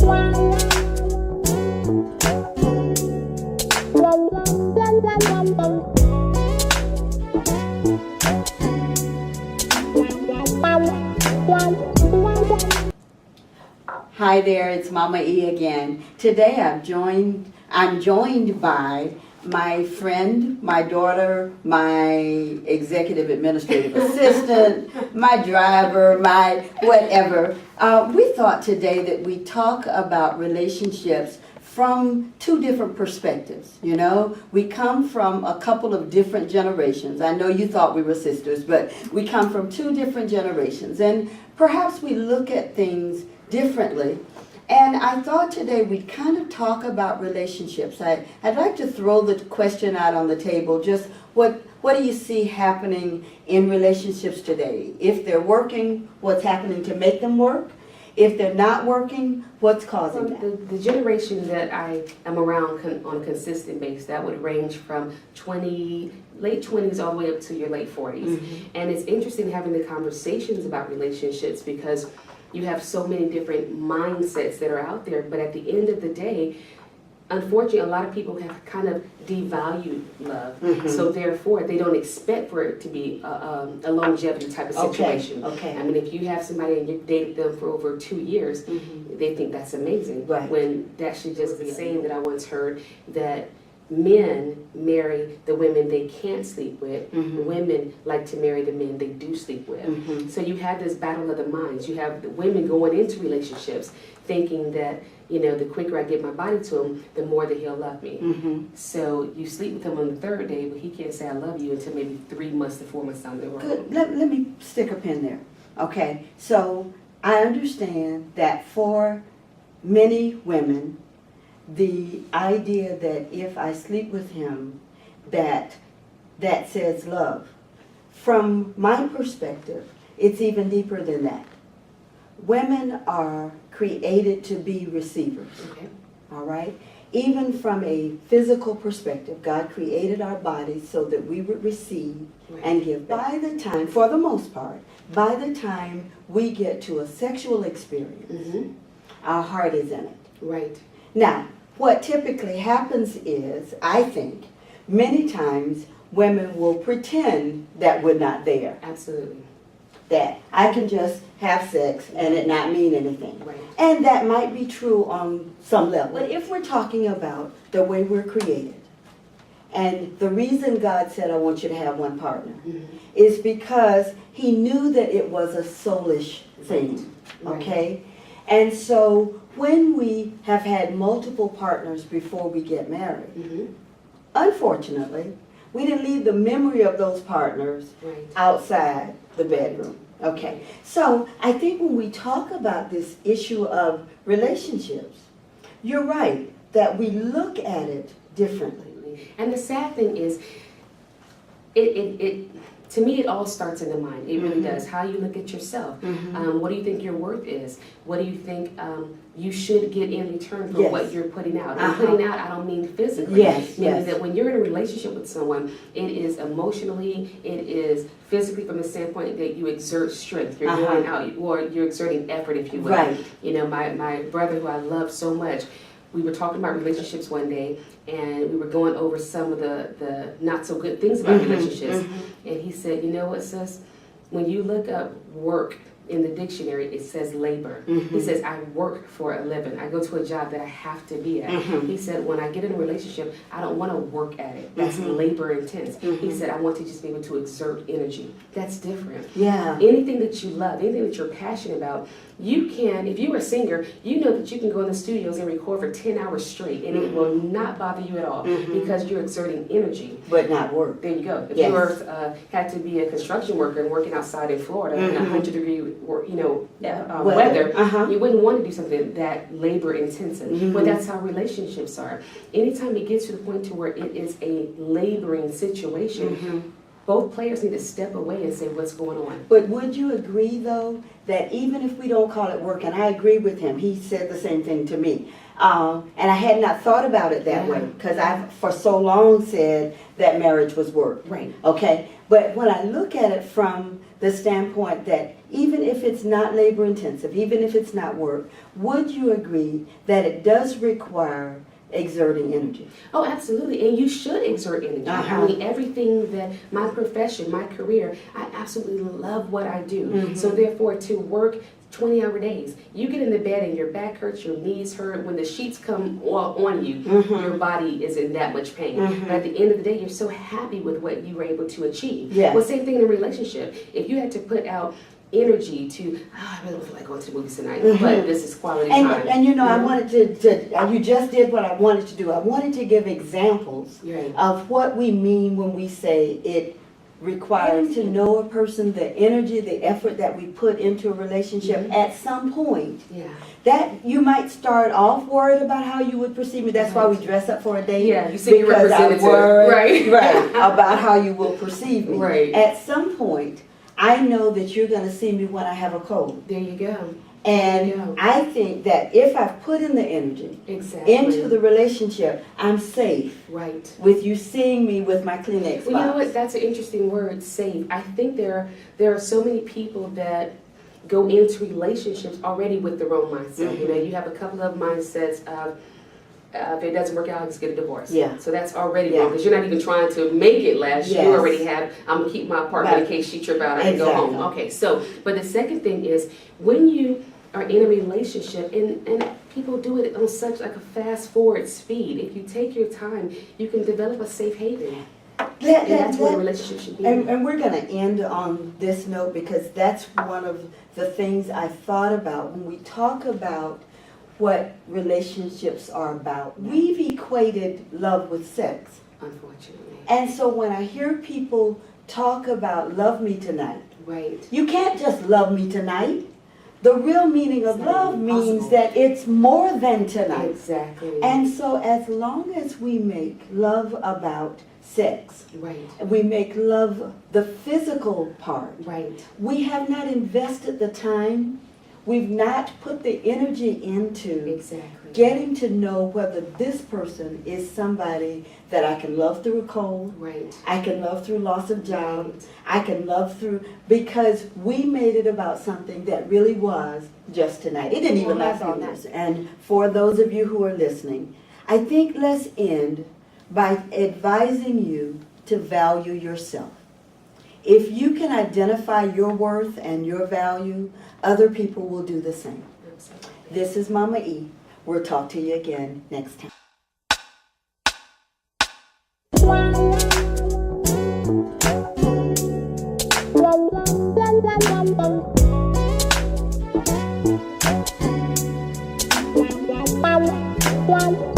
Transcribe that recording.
Hi there, it's Mama E again. Today I'm joined by my friend, my daughter, my executive administrative assistant, my driver, my whatever. We thought today that we talk about relationships from two different perspectives. You know, we come from a couple of different generations. I know you thought we were sisters, but we come from two different generations, and perhaps we look at things differently. And I thought today we'd kind of talk about relationships. I'd like to throw the question out on the table. Just what do you see happening in relationships today? If they're working, what's happening to make them work? If they're not working, what's causing that? The generation that I am around on a consistent basis, that would range from late 20s all the way up to your late 40s. Mm-hmm. And it's interesting having the conversations about relationships because you have so many different mindsets that are out there, but at the end of the day, unfortunately, a lot of people have kind of devalued love. Mm-hmm. So therefore, they don't expect for it to be a longevity type of situation. Okay. I mean, if you have somebody and you've dated them for over 2 years, mm-hmm. they think that's amazing. Right. When that should just be a saying that I once heard that men marry the women they can't sleep with. Mm-hmm. Women like to marry the men they do sleep with. Mm-hmm. So you have this battle of the minds. You have the women going into relationships thinking that, you know, the quicker I get my body to him, the more that he'll love me. Mm-hmm. So you sleep with him on the third day, but he can't say I love you until maybe 3 months to 4 months down the road. Good. Let me stick a pin there. Okay, so I understand that for many women, the idea that if I sleep with him, that says love. From my perspective, it's even deeper than that. Women are created to be receivers. Okay. All right? Even from a physical perspective, God created our bodies so that we would receive and give. By the time, for the most part, by the time we get to a sexual experience, mm-hmm. our heart is in it. Right. Now, what typically happens is, I think, many times women will pretend that we're not there. Absolutely. That I can just have sex and it not mean anything. Right. And that might be true on some level. But if we're talking about the way we're created, and the reason God said, I want you to have one partner, mm-hmm. is because he knew that it was a soulish thing, right. Okay? And so when we have had multiple partners before we get married, mm-hmm. unfortunately, we didn't leave the memory of those partners right. outside the bedroom. Okay, so I think when we talk about this issue of relationships, you're right that we look at it differently. And the sad thing is, it to me, it all starts in the mind. It really mm-hmm. does. How you look at yourself. Mm-hmm. What do you think your worth is? What do you think you should get in return for yes. what you're putting out? And putting out, I don't mean physically. Yes. Meaning that when you're in a relationship with someone, it is emotionally, it is physically from the standpoint that you exert strength. You're going out, or you're exerting effort, if you will. Right. You know, my brother, who I love so much, we were talking about relationships one day, and we were going over some of the not so good things about mm-hmm, relationships. Mm-hmm. And he said, you know what, sis? When you look up work in the dictionary, it says labor. Mm-hmm. He says, I work for a living. I go to a job that I have to be at. Mm-hmm. He said, when I get in a relationship, I don't want to work at it. That's mm-hmm. labor intense. Mm-hmm. He said, I want to just be able to exert energy. That's different. Yeah. Anything that you love, anything that you're passionate about, you can, if you're a singer, you know that you can go in the studios and record for 10 hours straight, and it will not bother you at all mm-hmm. because you're exerting energy. But not work. There you go. If yes. you had to be a construction worker and working outside in Florida mm-hmm. in 100-degree weather, you wouldn't want to do something that labor intensive. Mm-hmm. But that's how relationships are. Anytime it gets to the point to where it is a laboring situation, mm-hmm. both players need to step away and say what's going on. But would you agree, though, that even if we don't call it work, and I agree with him, he said the same thing to me, and I had not thought about it that way, because I've for so long said that marriage was work. Right. Okay? But when I look at it from the standpoint that even if it's not labor intensive, even if it's not work, would you agree that it does require exerting energy? Oh, absolutely. And you should exert energy. I mean, everything that my profession, my career, I absolutely love what I do. So therefore, to work 20-hour days, you get in the bed and your back hurts, your knees hurt. When the sheets come on you, your body is in that much pain. But at the end of the day, you're so happy with what you were able to achieve. Yes. Well, same thing in a relationship. If you had to put out energy to, I really don't feel like going to the movies tonight, but this is quality time. And you know, I wanted to you just did what I wanted to do. I wanted to give examples of what we mean when we say it requires to know a person, the energy, the effort that we put into a relationship at some point. That you might start off worried about how you would perceive me. That's why we dress up for a date. Yeah, you see your representative. Right, about how you will perceive me. Right. At some point, I know that you're going to see me when I have a cold. There you go. And I think that if I've put in the energy into the relationship, I'm safe. Right. With you seeing me with my Kleenex box. Well, you know what? That's an interesting word, safe. I think there are so many people that go into relationships already with the wrong mindset. You know, you have a couple of mindsets of, if it doesn't work out, I'll just get a divorce. So that's already wrong, because you're not even trying to make it last. You already have, I'm going to keep my apartment in case she trip out, I can go home. Okay, so, but the second thing is, when you are in a relationship, and people do it on such like a fast forward speed, if you take your time, you can develop a safe haven. And that's where the relationship should be. And we're going to end on this note, because that's one of the things I thought about when we talk about what relationships are about. We've equated love with sex. Unfortunately. And so when I hear people talk about love me tonight, right, you can't just love me tonight. The real meaning of love means that it's more than tonight. Exactly. And so as long as we make love about sex, we make love the physical part, we have not invested the time, we've not put the energy into getting to know whether this person is somebody that I can love through a cold, I can love through loss of job, I can love through, because we made it about something that really was just tonight. It didn't even last all night. And for those of you who are listening, I think let's end by advising you to value yourself. If you can identify your worth and your value, other people will do the same. This is Mama E. We'll talk to you again next time. Bye.